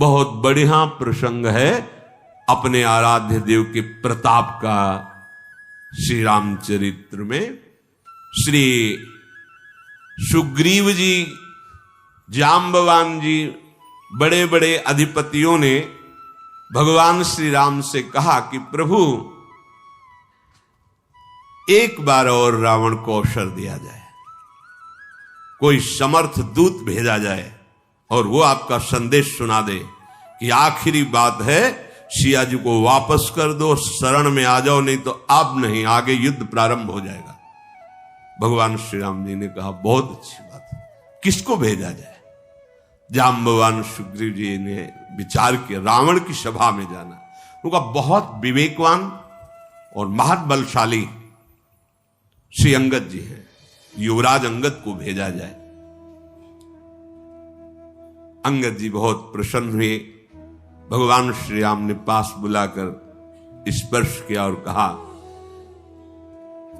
बहुत बढ़िया प्रसंग है अपने आराध्य देव के प्रताप का। श्री रामचरित्र में श्री सुग्रीव जी, जाम्बवान जी, बड़े बड़े अधिपतियों ने भगवान श्री राम से कहा कि प्रभु एक बार और रावण को अवसर दिया जाए, कोई समर्थ दूत भेजा जाए और वो आपका संदेश सुना दे कि आखिरी बात है, सिया जी को वापस कर दो, शरण में आ जाओ, नहीं तो अब नहीं, आगे युद्ध प्रारंभ हो जाएगा। भगवान श्री राम जी ने कहा बहुत अच्छी बात है, किसको भेजा जाए? जाम्बवान सुग्रीव जी ने विचार किया, रावण की सभा में जाना। उनका बहुत विवेकवान और महाबलशाली श्री अंगद जी हैं, युवराज अंगद को भेजा जाए। अंगद जी बहुत प्रसन्न हुए। भगवान श्री राम ने पास बुलाकर स्पर्श किया और कहा,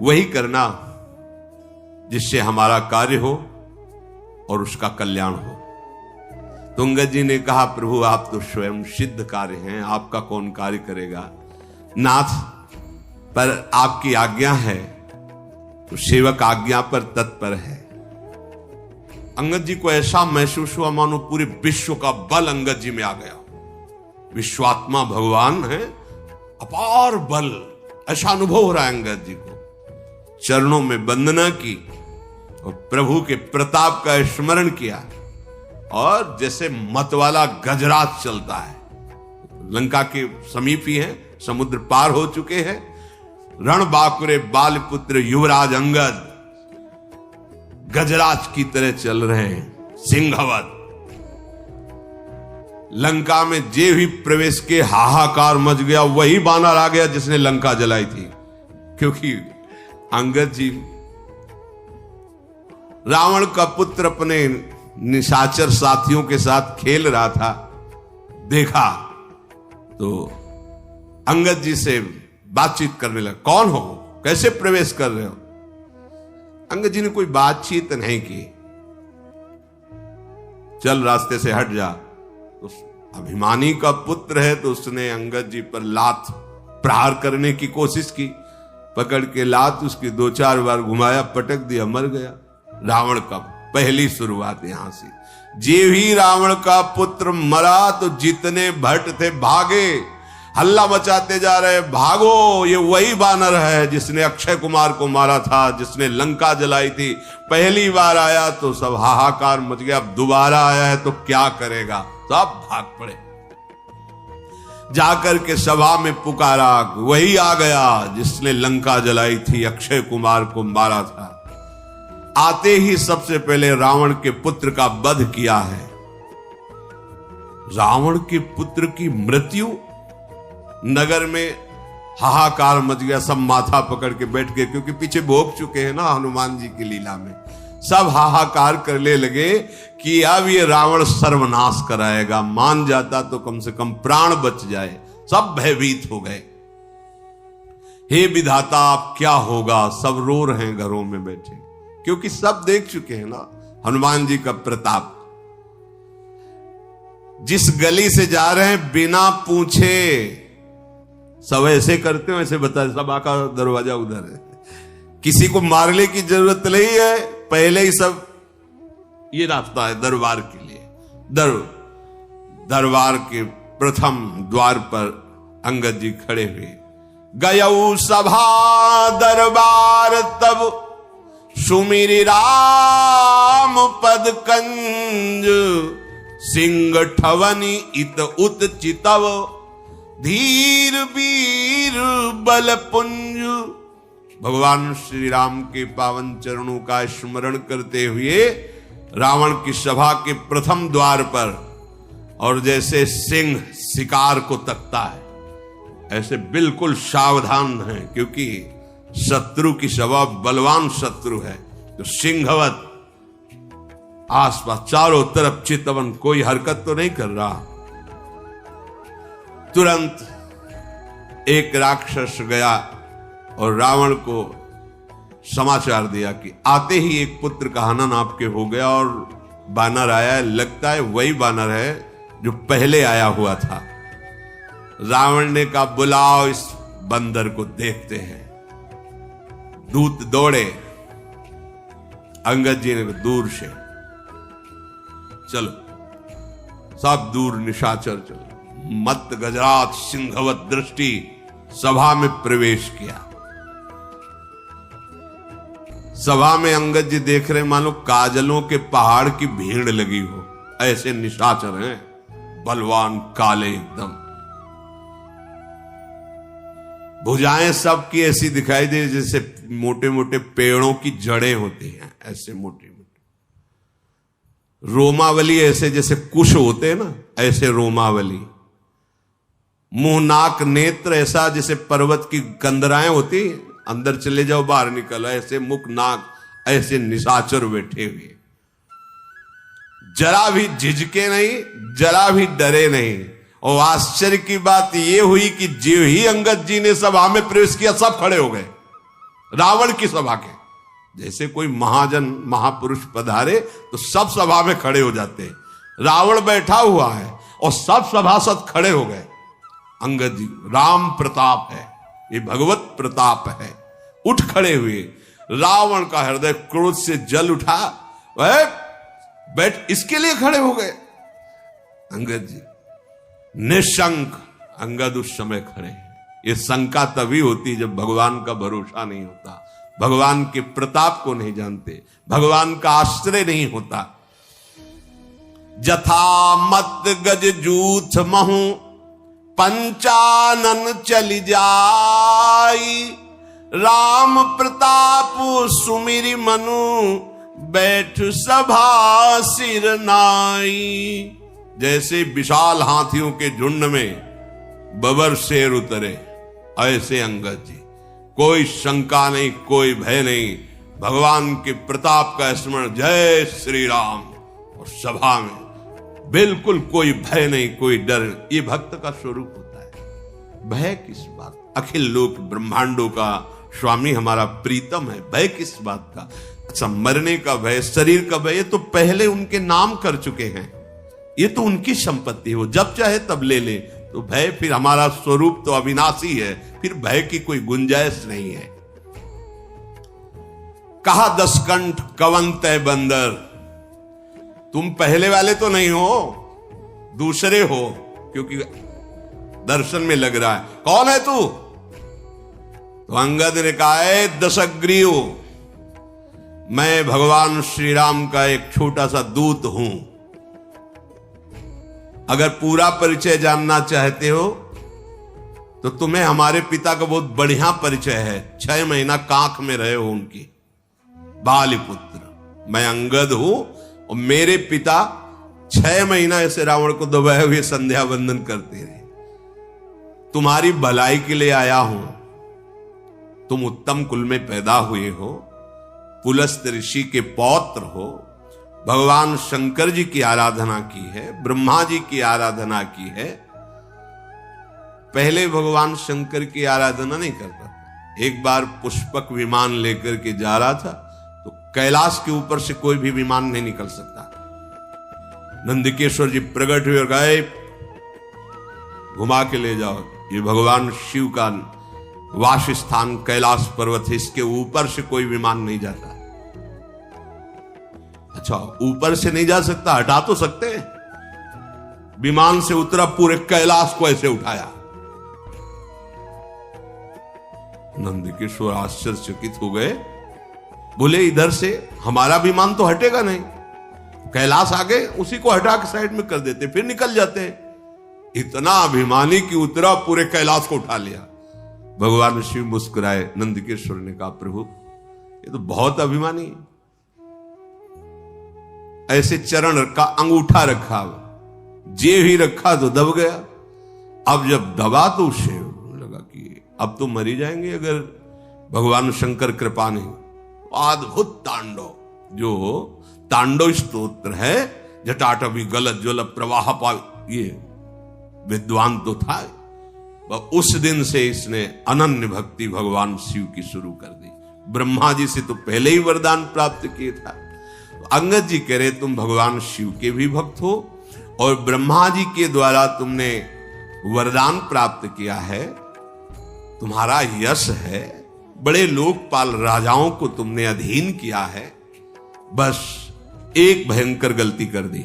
वही करना जिससे हमारा कार्य हो और उसका कल्याण हो। तो अंगद जी ने कहा, प्रभु आप तो स्वयं सिद्ध कार्य हैं, आपका कौन कार्य करेगा? नाथ, पर आपकी आज्ञा है तो सेवक आज्ञा पर तत्पर है। अंगद जी को ऐसा महसूस हुआ मानो पूरे विश्व का बल अंगद जी में आ गया। विश्वात्मा भगवान है, अपार बल, ऐसा अनुभव हो रहा है अंगद जी को। चरणों में वंदना की और प्रभु के प्रताप का स्मरण किया और जैसे मतवाला गजराज चलता है। लंका के समीप ही है, समुद्र पार हो चुके हैं। रणबांकुरे बालपुत्र युवराज अंगद गजराज की तरह चल रहे हैं, सिंहवत। लंका में जे भी प्रवेश के हाहाकार मच गया, वही बानर आ गया जिसने लंका जलाई थी, क्योंकि अंगद जी रावण का पुत्र अपने निशाचर साथियों के साथ खेल रहा था। देखा तो अंगद जी से बातचीत करने लगा, कौन हो, कैसे प्रवेश कर रहे हो? अंगद जी ने कोई बातचीत नहीं की, चल रास्ते से हट जा। तो अभिमानी का पुत्र है तो उसने अंगद जी पर लात प्रहार करने की कोशिश की। पकड़ के लात उसकी 2-4 बार घुमाया, पटक दिया, मर गया। रावण का पहली शुरुआत यहां से। जे भी रावण का पुत्र मरा तो जितने भट्ट थे भागे, हल्ला मचाते जा रहे, भागो, ये वही बानर है जिसने अक्षय कुमार को मारा था, जिसने लंका जलाई थी। पहली बार आया तो सब हाहाकार मच गया, अब दोबारा आया है तो क्या करेगा? सब भाग पड़े। जाकर के सभा में पुकारा, वही आ गया जिसने लंका जलाई थी, अक्षय कुमार को मारा था। आते ही सबसे पहले रावण के पुत्र का वध किया है। रावण के पुत्र की मृत्यु, नगर में हाहाकार मच गया, सब माथा पकड़ के बैठ गए, क्योंकि पीछे भोग चुके हैं ना हनुमान जी की लीला में। सब हाहाकार करने लगे कि अब ये रावण सर्वनाश कराएगा, मान जाता तो कम से कम प्राण बच जाए। सब भयभीत हो गए, हे विधाता अब क्या होगा? सब रो रहे हैं घरों में बैठे, क्योंकि सब देख चुके हैं ना हनुमान जी का प्रताप। जिस गली से जा रहे हैं बिना पूछे, सब ऐसे करते हो, ऐसे बता, सब आका दरवाजा उधर है, किसी को मारने की जरूरत नहीं है, पहले ही सब ये रास्ता है दरबार के लिए। दरबार के प्रथम द्वार पर अंगद जी खड़े हुए। गयऊ सभा दरबार तब सुमिरि राम पद कंज, सिंह ठवनी इत उत चितव, धीर वीर बल पुंज। भगवान श्री राम के पावन चरणों का स्मरण करते हुए रावण की सभा के प्रथम द्वार पर, और जैसे सिंह शिकार को तकता है, ऐसे बिल्कुल सावधान है, क्योंकि शत्रु की सभा बलवान शत्रु है, तो सिंहवत आसपास चारों तरफ चितवन, कोई हरकत तो नहीं कर रहा। तुरंत एक राक्षस गया और रावण को समाचार दिया कि आते ही एक पुत्र का हनन आपके हो गया और बानर आया है, लगता है वही बानर है जो पहले आया हुआ था। रावण ने कहा बुलाओ इस बंदर को, देखते हैं। दूत दौड़े, अंगद जी ने दूर से, चलो सब दूर निशाचर चलो। मत गजरात सिंहवत दृष्टि सभा में प्रवेश किया। सभा में अंगद जी देख रहे मानो काजलों के पहाड़ की भीड़ लगी हो, ऐसे निशाचर हैं, बलवान काले एकदम। भुजाएं सबकी ऐसी दिखाई दे जैसे मोटे मोटे पेड़ों की जड़ें होती हैं, ऐसे मोटी मोटी। रोमावली ऐसे जैसे कुश होते हैं ना, ऐसे रोमावली। मुंह नाक नेत्र ऐसा जैसे पर्वत की कंदराएं होती, अंदर चले जाओ बाहर निकलो, ऐसे मुख नाक ऐसे निशाचर बैठे हुए। जरा भी झिझके नहीं, जरा भी डरे नहीं। और आश्चर्य की बात यह हुई कि जो ही अंगद जी ने सभा में प्रवेश किया, सब खड़े हो गए। रावण की सभा के जैसे कोई महाजन महापुरुष पधारे तो सब सभा में खड़े हो जाते हैं। रावण बैठा हुआ है और सब सभासद खड़े हो गए। अंगद जी, राम प्रताप है, ये भगवत प्रताप है। उठ खड़े हुए। रावण का हृदय क्रोध से जल उठा। वह बैठ, इसके लिए खड़े हो गए। अंगद जी निशंक। अंगद उस समय खड़े हैं। ये शंका तभी होती जब भगवान का भरोसा नहीं होता, भगवान के प्रताप को नहीं जानते, भगवान का आश्रय नहीं होता। जथा मत गज जूथ महु पंचानन चली जाई, राम प्रताप सुमिरि मनु बैठ सभा सिर नाई। जैसे विशाल हाथियों के झुंड में बबर शेर उतरे, ऐसे अंगद जी, कोई शंका नहीं, कोई भय नहीं, भगवान के प्रताप का स्मरण, जय श्री राम। और सभा में बिल्कुल कोई भय नहीं, कोई डर। ये भक्त का स्वरूप होता है। भय किस बात? अखिल लोक ब्रह्मांडों का स्वामी हमारा प्रीतम है, भय किस बात का? अच्छा, मरने का भय, शरीर का भय, ये तो पहले उनके नाम कर चुके हैं, ये तो उनकी संपत्ति हो, जब चाहे तब ले ले। तो भय, फिर हमारा स्वरूप तो अविनाशी है, फिर भय की कोई गुंजाइश नहीं है। कहा दसकंठ कवन तय बंदर, तुम पहले वाले तो नहीं हो, दूसरे हो, क्योंकि दर्शन में लग रहा है। कौन है तू? तो अंगद ने कहा है दशग्रीव, मैं भगवान श्री राम का एक छोटा सा दूत हूं। अगर पूरा परिचय जानना चाहते हो तो तुम्हें हमारे पिता का बहुत बढ़िया परिचय है। 6 महीना कांख में रहे हो उनकी, बालीपुत्र। मैं अंगद हूं और मेरे पिता 6 महीना ऐसे रावण को दबाए हुए संध्या वंदन करते रहे। तुम्हारी भलाई के लिए आया हूं। तुम उत्तम कुल में पैदा हुए हो, पुलस्त ऋषि के पौत्र हो, भगवान शंकर जी की आराधना की है, ब्रह्मा जी की आराधना की है। पहले भगवान शंकर की आराधना नहीं करता था। एक बार पुष्पक विमान लेकर के जा रहा था तो कैलाश के ऊपर से कोई भी विमान नहीं निकल सकता। नंदिकेश्वर जी प्रकट हुए और गए, घुमा के ले जाओ, ये भगवान शिव का वास स्थान कैलाश पर्वत है, इसके ऊपर से कोई विमान नहीं जाता। अच्छा, ऊपर से नहीं जा सकता, हटा तो सकते हैं। विमान से उतरा, पूरे कैलाश को ऐसे उठाया। नंदिकेश्वर आश्चर्यचकित हो गए, बोले इधर से हमारा विमान तो हटेगा नहीं, कैलाश आगे उसी को हटा के साइड में कर देते, फिर निकल जाते हैं। इतना अभिमानी कि उतरा, पूरे कैलाश को उठा लिया। भगवान शिव मुस्कुराए। नंदिकेश्वर ने कहा प्रभु ये तो बहुत अभिमानी है, ऐसे चरण रखा, अंगूठा रखा, जेब ही रखा तो दब गया। अब जब दबा तो उसे लगा कि अब तो मरी जाएंगे अगर भगवान शंकर कृपा नहीं। अद्भुत तांडव, जो तांडव स्तोत्र है, जटाटवी गलत ज्वल प्रवाह पा, ये विद्वान तो था। उस दिन से इसने अनन्य भक्ति भगवान शिव की शुरू कर दी। ब्रह्मा जी से तो पहले ही वरदान प्राप्त किया था। अंगद जी कह रहे तुम भगवान शिव के भी भक्त हो और ब्रह्मा जी के द्वारा तुमने वरदान प्राप्त किया है, तुम्हारा यश है, बड़े लोकपाल राजाओं को तुमने अधीन किया है। बस एक भयंकर गलती कर दी,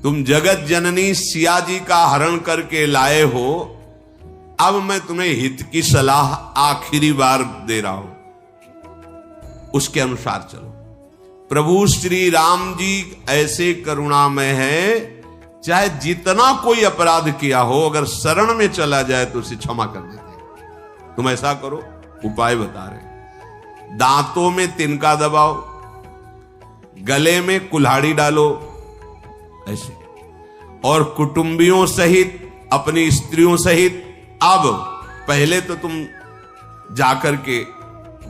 तुम जगत जननी सिया जी का हरण करके लाए हो। अब मैं तुम्हें हित की सलाह आखिरी बार दे रहा हूं, उसके अनुसार चलो। प्रभु श्री राम जी ऐसे करुणामय है, चाहे जितना कोई अपराध किया हो, अगर शरण में चला जाए तो उसे क्षमा कर देते हैं। तुम ऐसा करो, उपाय बता रहे, दांतों में तिनका दबाओ, गले में कुल्हाड़ी डालो ऐसे, और कुटुंबियों सहित, अपनी स्त्रियों सहित, अब पहले तो तुम जाकर के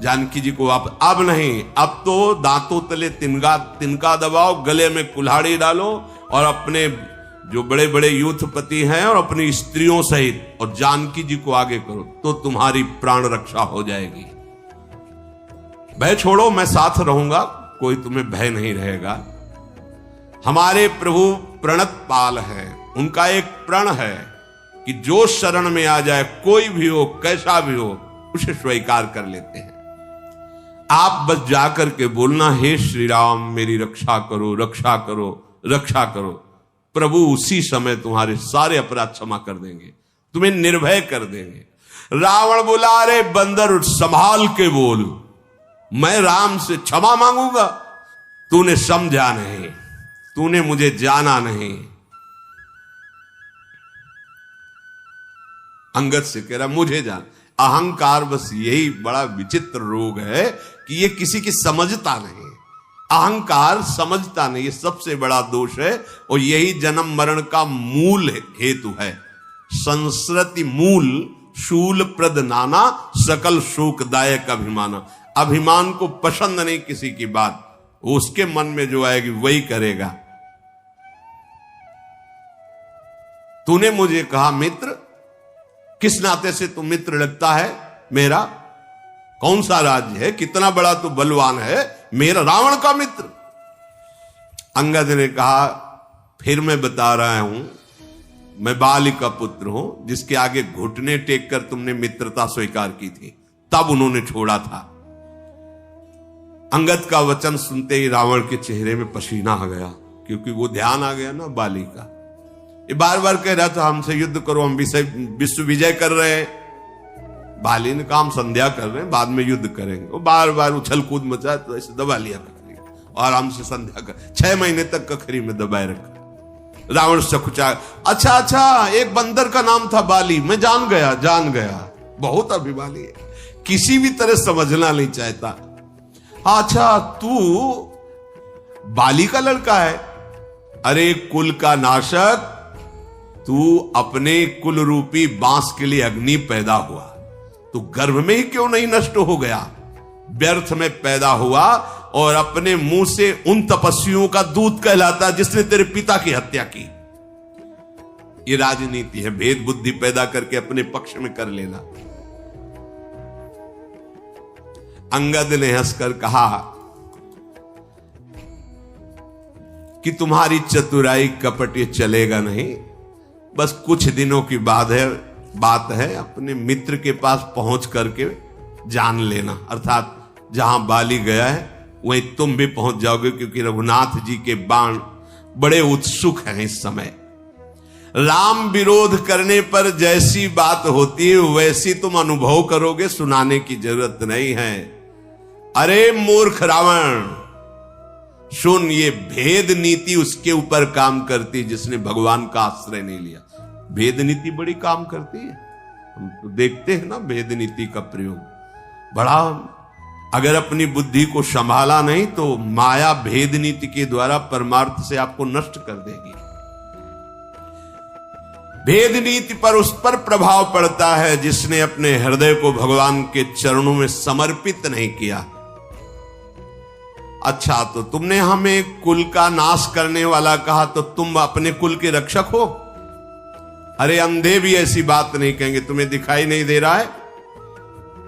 जानकी जी को अब नहीं, अब तो दांतों तले तिनका दबाओ, गले में कुल्हाड़ी डालो, और अपने जो बड़े बड़े यूथपति हैं और अपनी स्त्रियों सहित और जानकी जी को आगे करो, तो तुम्हारी प्राण रक्षा हो जाएगी। भय छोड़ो, मैं साथ रहूंगा, कोई तुम्हें भय नहीं रहेगा। हमारे प्रभु प्रणत पाल है, उनका एक प्रण है कि जो शरण में आ जाए, कोई भी हो, कैसा भी हो, उसे स्वीकार कर लेते हैं। आप बस जाकर के बोलना, हे श्री राम मेरी रक्षा करो, रक्षा करो, रक्षा करो। प्रभु उसी समय तुम्हारे सारे अपराध क्षमा कर देंगे, तुम्हें निर्भय कर देंगे। रावण बोला, अरे बंदर संभाल के बोल, मैं राम से क्षमा मांगूंगा? तूने समझा नहीं, तूने मुझे जाना नहीं। अंगद से कह रहा, मुझे जान। अहंकार बस यही बड़ा विचित्र रोग है कि ये किसी की समझता नहीं। अहंकार समझता नहीं, ये सबसे बड़ा दोष है, और यही जन्म मरण का मूल हेतु है। संस्कृति मूल शूल प्रद नाना, सकल शोकदायक अभिमाना। अभिमान को पसंद नहीं किसी की बात, उसके मन में जो आएगी वही करेगा। तूने मुझे कहा मित्र, किस नाते से तू मित्र लगता है मेरा? कौन सा राज्य है, कितना बड़ा तू बलवान है, मेरा रावण का मित्र? अंगद ने कहा, फिर मैं बता रहा हूं, मैं बाली का पुत्र हूं, जिसके आगे घुटने टेक कर तुमने मित्रता स्वीकार की थी, तब उन्होंने छोड़ा था। अंगद का वचन सुनते ही रावण के चेहरे में पसीना आ गया, क्योंकि वो ध्यान आ गया ना बाली का। ये बार बार कह रहा था, हमसे युद्ध करो, हम विश्व विजय कर रहे हैं। बाली ने कहा, हम संध्या कर रहे हैं, बाद में युद्ध करेंगे। वो बार बार उछल कूद मचा, तो ऐसे दबा लिया कखरी और आराम से संध्या कर। 6 महीने तक कखरी में दबाए रखा। रावण सकुचा, अच्छा, एक बंदर का नाम था बाली, मैं जान गया, बहुत अभिमानी है, किसी भी तरह समझना नहीं चाहता। अच्छा, तू बाली का लड़का है? अरे कुल का नाशक, तू अपने कुल रूपी बांस के लिए अग्नि पैदा हुआ, तू गर्भ में ही क्यों नहीं नष्ट हो गया? व्यर्थ में पैदा हुआ और अपने मुंह से उन तपस्वियों का दूत कहलाता जिसने तेरे पिता की हत्या की। ये राजनीति है, भेद बुद्धि पैदा करके अपने पक्ष में कर लेना। अंगद ने हंसकर कहा कि तुम्हारी चतुराई कपट ये चलेगा नहीं, बस कुछ दिनों की बात है, अपने मित्र के पास पहुंच करके जान लेना, अर्थात जहां बाली गया है वहीं तुम भी पहुंच जाओगे, क्योंकि रघुनाथ जी के बाण बड़े उत्सुक हैं इस समय। राम विरोध करने पर जैसी बात होती है वैसी तुम अनुभव करोगे, सुनाने की जरूरत नहीं है। अरे मूर्ख रावण, सुन, ये भेद नीति उसके ऊपर काम करती जिसने भगवान का आश्रय नहीं लिया। भेद नीति बड़ी काम करती है, हम तो देखते हैं ना भेद नीति का प्रयोग बड़ा। अगर अपनी बुद्धि को संभाला नहीं तो माया भेद नीति के द्वारा परमार्थ से आपको नष्ट कर देगी। भेद नीति पर उस पर प्रभाव पड़ता है जिसने अपने हृदय को भगवान के चरणों में समर्पित नहीं किया। अच्छा, तो तुमने हमें कुल का नाश करने वाला कहा, तो तुम अपने कुल के रक्षक हो? अरे अंधे भी ऐसी बात नहीं कहेंगे, तुम्हें दिखाई नहीं दे रहा है?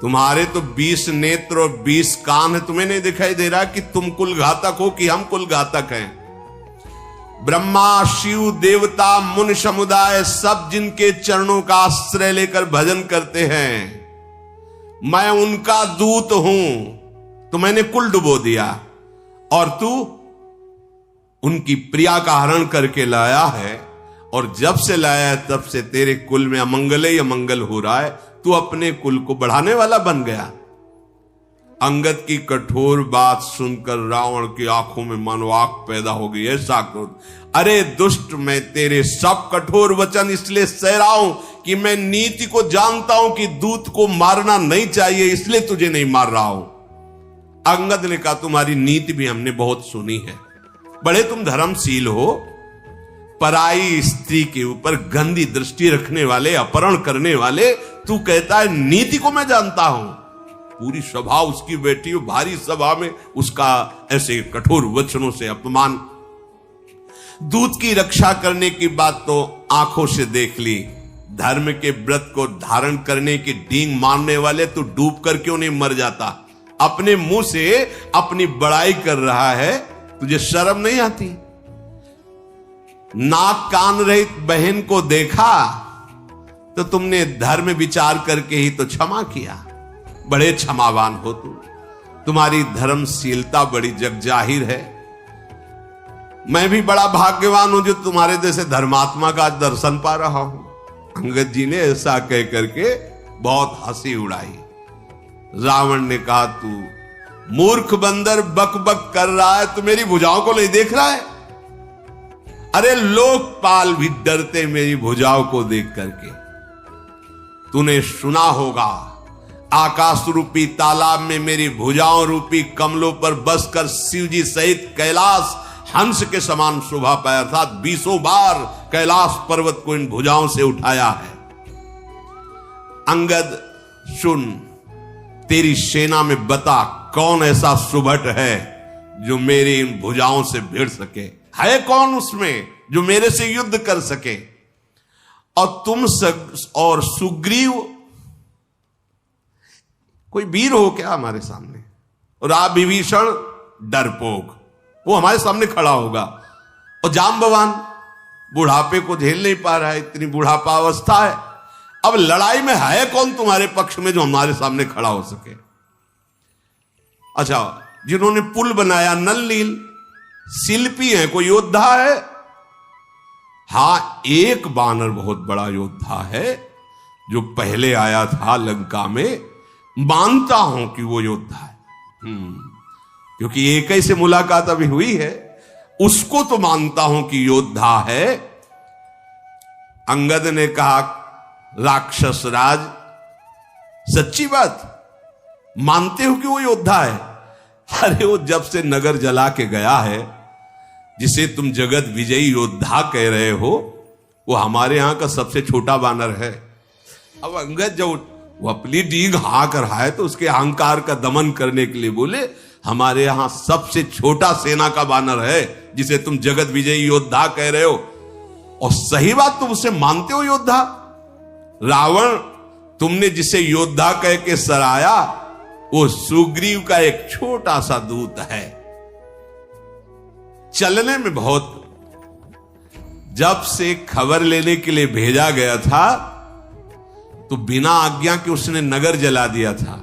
तुम्हारे तो 20 नेत्र और 20 कान है, तुम्हें नहीं दिखाई दे रहा कि तुम कुल घातक हो कि हम कुल घातक हैं? ब्रह्मा, शिव, देवता, मुनि समुदाय सब जिनके चरणों का आश्रय लेकर भजन करते हैं, मैं उनका दूत हूं। तो मैंने कुल डुबो दिया और तू उनकी प्रिया का हरण करके लाया है, और जब से लाया है तब से तेरे कुल में अमंगल ही अमंगल हो रहा है। तू अपने कुल को बढ़ाने वाला बन गया। अंगद की कठोर बात सुनकर रावण की आंखों में मानो आग पैदा हो गई। ऐसा क्रोध, अरे दुष्ट, मैं तेरे सब कठोर वचन इसलिए सह रहा हूं कि मैं नीति को जानता हूं कि दूत को मारना नहीं चाहिए, इसलिए तुझे नहीं मार रहा हूं। अंगद ने कहा, तुम्हारी नीति भी हमने बहुत सुनी है, बड़े तुम धर्मशील हो। पराई स्त्री के ऊपर गंदी दृष्टि रखने वाले, अपहरण करने वाले, तू कहता है नीति को मैं जानता हूं। पूरी सभा उसकी बैठी हो, भारी सभा में उसका ऐसे कठोर वचनों से अपमान। दूत की रक्षा करने की बात तो आंखों से देख ली, धर्म के व्रत को धारण करने की डींग मारने वाले, तू डूब कर क्यों नहीं मर जाता? अपने मुंह से अपनी बड़ाई कर रहा है, तुझे शर्म नहीं आती? नाक कान रहित बहन को देखा तो तुमने धर्म विचार करके ही तो क्षमा किया। बड़े क्षमावान हो तुम, तुम्हारी धर्मशीलता बड़ी जगजाहिर है। मैं भी बड़ा भाग्यवान हूं जो तुम्हारे जैसे धर्मात्मा का दर्शन पा रहा हूं। अंगद जी ने ऐसा कह करके बहुत हंसी उड़ाई। रावण ने कहा, तू मूर्ख बंदर बक बक कर रहा है, तू मेरी भुजाओं को नहीं देख रहा है? अरे लोकपाल भी डरते मेरी भुजाओं को देख करके। तूने सुना होगा, आकाश रूपी तालाब में मेरी भुजाओं रूपी कमलों पर बसकर शिव जी सहित कैलाश हंस के समान शोभा पाया था। 20 बार कैलाश पर्वत को इन भुजाओं से उठाया है। अंगद सुन, तेरी सेना में बता कौन ऐसा सुभट है जो मेरी इन भुजाओं से भिड़ सके? है कौन उसमें जो मेरे से युद्ध कर सके? और तुम और सुग्रीव कोई वीर हो क्या हमारे सामने? और आप विभीषण डरपोक, वो हमारे सामने खड़ा होगा। और जाम्बवान बुढ़ापे को झेल नहीं पा रहा है, इतनी बुढ़ापा अवस्था है। अब लड़ाई में है कौन तुम्हारे पक्ष में जो हमारे सामने खड़ा हो सके? अच्छा, जिन्होंने पुल बनाया, नल नील शिल्पी है, कोई योद्धा है? हां, एक बानर बहुत बड़ा योद्धा है जो पहले आया था लंका में। मानता हूं कि वो योद्धा है, क्योंकि एक ही से मुलाकात अभी हुई है, उसको तो मानता हूं कि योद्धा है। अंगद ने कहा, राक्षस राज, सच्ची बात मानते हो कि वो योद्धा है? अरे वो जब से नगर जला के गया है, जिसे तुम जगत विजयी योद्धा कह रहे हो, वो हमारे यहां का सबसे छोटा बानर है। अब अंगद जब वो अपनी डींग हाँक रहा है तो उसके अहंकार का दमन करने के लिए बोले, हमारे यहां सबसे छोटा सेना का बानर है जिसे तुम जगत विजयी योद्धा कह रहे हो। और सही बात, तुम उसे मानते हो योद्धा? रावण, तुमने जिसे योद्धा कह के सराया, वो सुग्रीव का एक छोटा सा दूत है, चलने में बहुत। जब से खबर लेने के लिए भेजा गया था तो बिना आज्ञा के उसने नगर जला दिया था।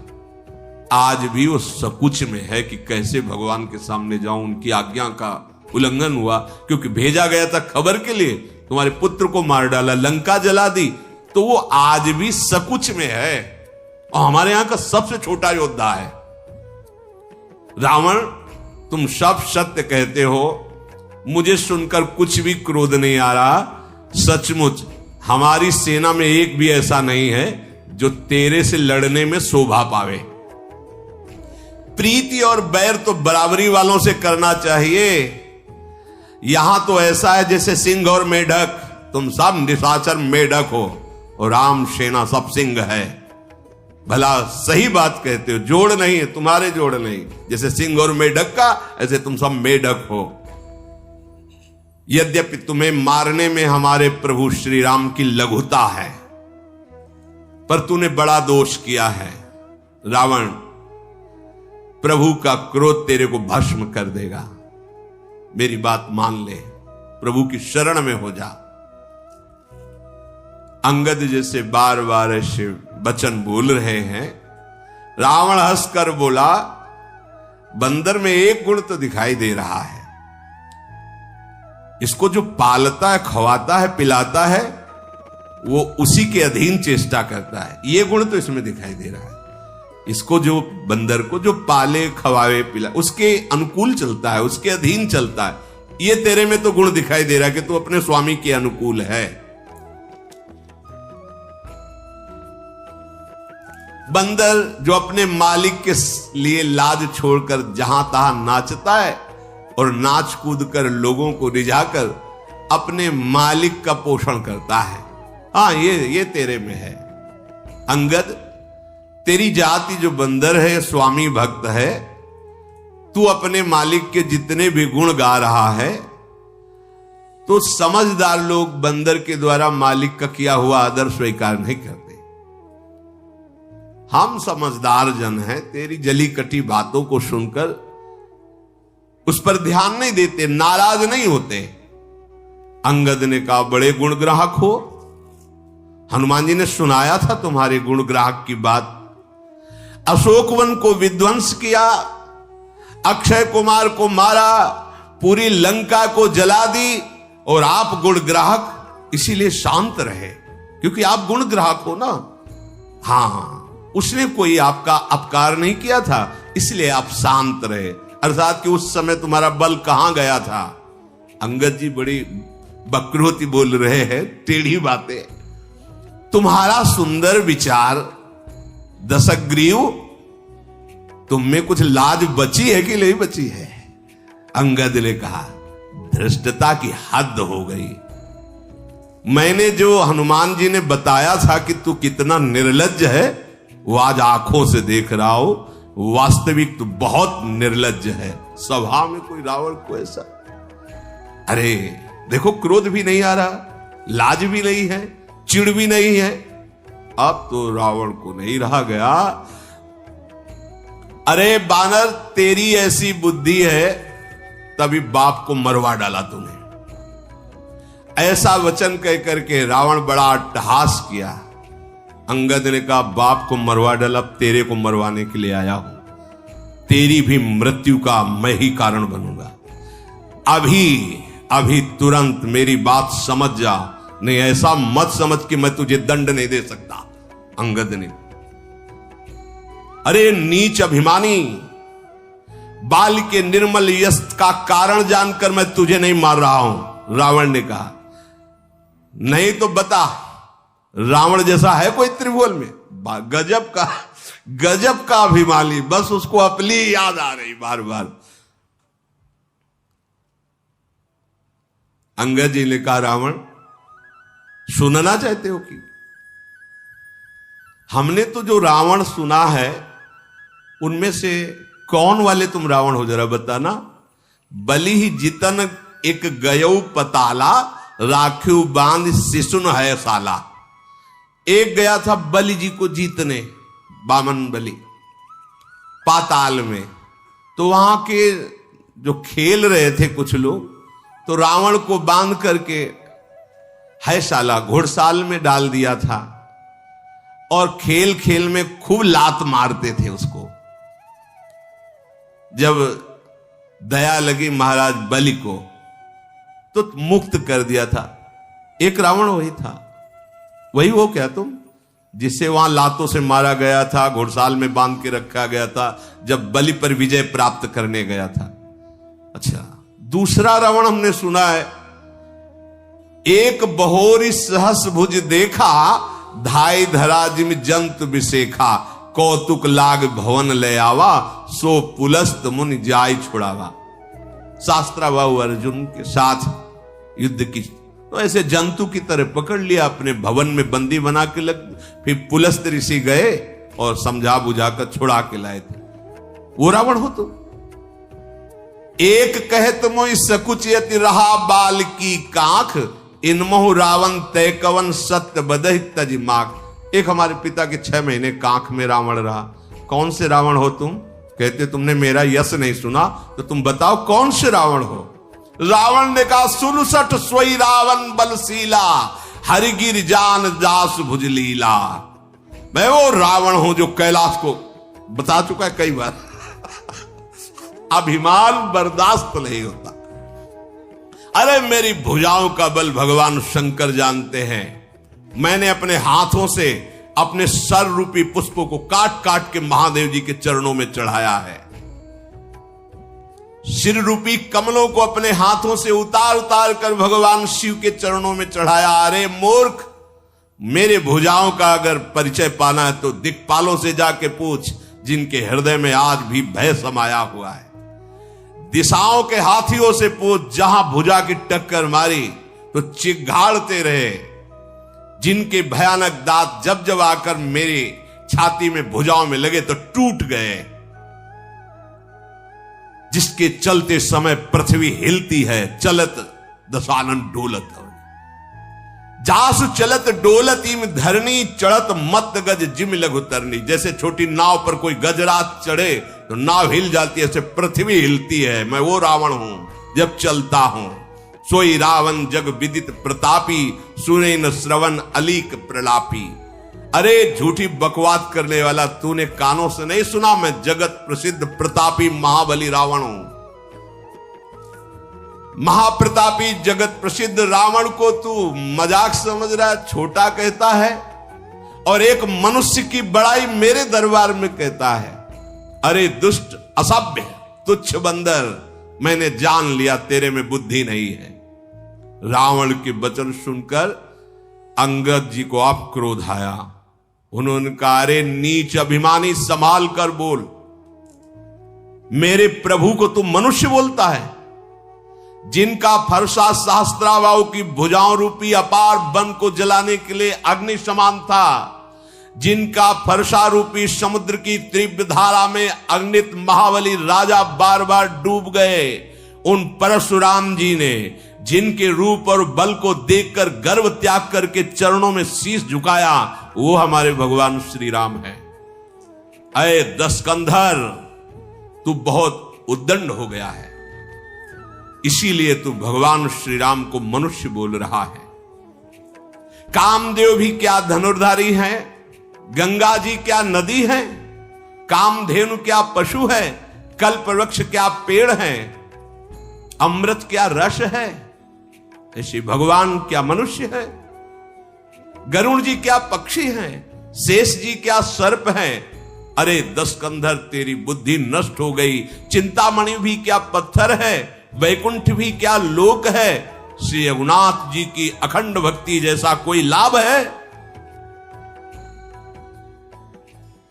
आज भी वो सकुच में है कि कैसे भगवान के सामने जाऊं। उनकी आज्ञा का उल्लंघन हुआ, क्योंकि भेजा गया था खबर के लिए, तुम्हारे पुत्र को मार डाला, लंका जला दी, तो वो आज भी सकुच में है और हमारे यहां का सबसे छोटा योद्धा है। रावण, तुम सब सत्य कहते हो, मुझे सुनकर कुछ भी क्रोध नहीं आ रहा। सचमुच हमारी सेना में एक भी ऐसा नहीं है जो तेरे से लड़ने में शोभा पावे। प्रीति और बैर तो बराबरी वालों से करना चाहिए। यहां तो ऐसा है जैसे सिंह और मेढक, तुम सब निशाचर मेढक हो और राम सेना सब सिंह है। भला सही बात कहते हो, जोड़ नहीं है, तुम्हारे जोड़ नहीं। जैसे सिंह और मेढक का, ऐसे तुम सब मेढक हो। यद्यपि तुम्हें मारने में हमारे प्रभु श्री राम की लघुता है, पर तूने बड़ा दोष किया है। रावण, प्रभु का क्रोध तेरे को भस्म कर देगा। मेरी बात मान ले। प्रभु की शरण में हो जा। अंगद जैसे बार बार ऐसे वचन बोल रहे हैं, रावण हंसकर बोला, बंदर में एक गुण तो दिखाई दे रहा है, इसको जो पालता है, खवाता है, पिलाता है, वो उसी के अधीन चेष्टा करता है। ये गुण तो इसमें दिखाई दे रहा है। इसको जो बंदर को जो पाले, खवावे, पिला, उसके अनुकूल चलता है, उसके अधीन चलता है। ये तेरे में तो गुण दिखाई दे रहा है कि तू अपने स्वामी के अनुकूल है। बंदर जो अपने मालिक के लिए लाज छोड़कर जहां तहां नाचता है और नाच कूद कर लोगों को रिझाकर अपने मालिक का पोषण करता है, हाँ ये तेरे में है। अंगद, तेरी जाति जो बंदर है, स्वामी भक्त है, तू अपने मालिक के जितने भी गुण गा रहा है, तो समझदार लोग बंदर के द्वारा मालिक का किया हुआ आदर स्वीकार नहीं करते। हम समझदार जन हैं, तेरी जली कटी बातों को सुनकर उस पर ध्यान नहीं देते, नाराज नहीं होते। अंगद ने कहा, बड़े गुण ग्राहक हो, हनुमान जी ने सुनाया था तुम्हारे गुण ग्राहक की बात। अशोकवन को विध्वंस किया, अक्षय कुमार को मारा, पूरी लंका को जला दी, और आप गुण ग्राहक इसीलिए शांत रहे, क्योंकि आप गुण ग्राहक हो ना। हाँ, उसने कोई आपका अपकार नहीं किया था, इसलिए आप शांत रहे। अर्थात कि उस समय तुम्हारा बल कहां गया था। अंगद जी बड़ी बकरोती बोल रहे हैं, टेढ़ी बातें। तुम्हारा सुंदर विचार दशग्रीव, तुम में कुछ लाज बची है कि नहीं बची है? अंगद ने कहा, धृष्टता की हद हो गई। मैंने जो हनुमान जी ने बताया था कि तू कितना निर्लज्ज है, वो आज आंखों से देख रहा हो। वास्तविक तो बहुत निर्लज्ज है। सभा में कोई रावण को ऐसा, अरे देखो, क्रोध भी नहीं आ रहा, लाज भी नहीं है, चिढ़ भी नहीं है। अब तो रावण को नहीं रहा गया। अरे बानर, तेरी ऐसी बुद्धि है, तभी बाप को मरवा डाला तूने। ऐसा वचन कह करके रावण बड़ा अट्टहास किया। अंगद ने कहा, बाप को मरवा डाला, अब तेरे को मरवाने के लिए आया हूं। तेरी भी मृत्यु का मैं ही कारण बनूंगा। अभी तुरंत मेरी बात समझ जा, नहीं ऐसा मत समझ कि मैं तुझे दंड नहीं दे सकता। अंगद ने, अरे नीच अभिमानी, बाल के निर्मल यश का कारण जानकर मैं तुझे नहीं मार रहा हूं। रावण ने कहा, नहीं तो बता, रावण जैसा है कोई त्रिभुवन में? गजब का अभिमानी, बस उसको अपनी याद आ रही बार बार। अंगद जी ने कहा, रावण सुनना चाहते हो कि? हमने तो जो रावण सुना है, उनमें से कौन वाले तुम रावण हो, जरा बताना। बलि ही जितन एक गयऊ पताला, राखिव बांध शिशुन है साला। एक गया था बलि जी को जीतने, बामन बलि, पाताल में। तो वहां के जो खेल रहे थे कुछ लोग, तो रावण को बांध करके है साला घुड़साल में डाल दिया था, और खेल खेल में खूब लात मारते थे उसको। जब दया लगी महाराज बलि को, तो मुक्त कर दिया था। एक रावण वही था। वही हो क्या तुम, जिसे वहां लातों से मारा गया था, घुड़साल में बांध के रखा गया था, जब बलि पर विजय प्राप्त करने गया था? अच्छा, दूसरा रावण हमने सुना है, एक बहोरी सहस भुज देखा, धाई धरा जिम जंत विशेखा, कौतुक लाग भवन ले आवा, सो पुलस्त मुनि जाय छुड़ावा। शास्त्राबाहु अर्जुन के साथ युद्ध की, तो ऐसे जंतु की तरह पकड़ लिया, अपने भवन में बंदी बना के फिर पुलस्त ऋषि गए और समझा बुझाकर छुड़ा के लाए थे। वो रावण हो तो। एक कहत मोहि सकुचयति रहा बाल की कांख, इनमोह रावण तय कवन सत्य बदहि तज माख। एक हमारे पिता के 6 महीने कांख में रावण रहा। कौन से रावण हो तुम? कहते तुमने मेरा यश नहीं सुना, तो तुम बताओ कौन से रावण हो? रावण ने कहा 67 सोई रावण बलशीला, हरिगिर जान दास भुजलीला। मैं वो रावण हूं जो कैलाश को बता चुका है कई बार। अभिमान बर्दाश्त नहीं होता। अरे मेरी भुजाओं का बल भगवान शंकर जानते हैं। मैंने अपने हाथों से अपने सर रूपी पुष्पों को काट काट के महादेव जी के चरणों में चढ़ाया है। सिर रूपी कमलों को अपने हाथों से उतार उतार कर भगवान शिव के चरणों में चढ़ाया। अरे मूर्ख, मेरे भुजाओं का अगर परिचय पाना है तो दिक्पालों से जाके पूछ, जिनके हृदय में आज भी भय समाया हुआ है। दिशाओं के हाथियों से पूछ, जहां भुजा की टक्कर मारी तो चिघाड़ते रहे। जिनके भयानक दांत जब जब आकर मेरी छाती में भुजाओं में लगे तो टूट गए। जिसके चलते समय पृथ्वी हिलती है, चलत दशानन डोलत है। जासु चलत डोलत इम धरनी, चढ़त मत गज जिम लघु तरनी। जैसे छोटी नाव पर कोई गजरात चढ़े तो नाव हिल जाती है, ऐसे पृथ्वी हिलती है। मैं वो रावण हूं जब चलता हूं। सोई रावण जग विदित प्रतापी, सुने न श्रवण अलीक प्रलापी। अरे झूठी बकवास करने वाला, तूने कानों से नहीं सुना? मैं जगत प्रसिद्ध प्रतापी महाबली रावण हूं। महाप्रतापी जगत प्रसिद्ध रावण को तू मजाक समझ रहा है, छोटा कहता है, और एक मनुष्य की बड़ाई मेरे दरबार में कहता है। अरे दुष्ट, असभ्य, तुच्छ बंदर, मैंने जान लिया तेरे में बुद्धि नहीं है। रावण के वचन सुनकर अंगद जी को अब क्रोध आया। उन्होंने कहा, अरे नीच अभिमानी, संभाल कर बोल। मेरे प्रभु को तू मनुष्य बोलता है? जिनका फरसा सहस्त्राबाहु की भुजाओं रूपी अपार वन को जलाने के लिए अग्नि समान था, जिनका फरसा रूपी समुद्र की तीव्र धारा में अग्नित महाबली राजा बार बार डूब गए, उन परशुराम जी ने जिनके रूप और बल को देखकर गर्व त्याग करके चरणों में शीश झुकाया, वो हमारे भगवान श्री राम है। अरे दशकंधर, तू बहुत उद्दंड हो गया है, इसीलिए तू भगवान श्री राम को मनुष्य बोल रहा है। कामदेव भी क्या धनुर्धारी है? गंगा जी क्या नदी है? कामधेनु क्या पशु है? कल्पवृक्ष क्या पेड़ है? अमृत क्या रस है? ऐसे भगवान क्या मनुष्य है? गरुड़ जी क्या पक्षी हैं? शेष जी क्या सर्प हैं? अरे दशकंधर, तेरी बुद्धि नष्ट हो गई। चिंतामणि भी क्या पत्थर है? वैकुंठ भी क्या लोक है? श्री रघुनाथ जी की अखंड भक्ति जैसा कोई लाभ है?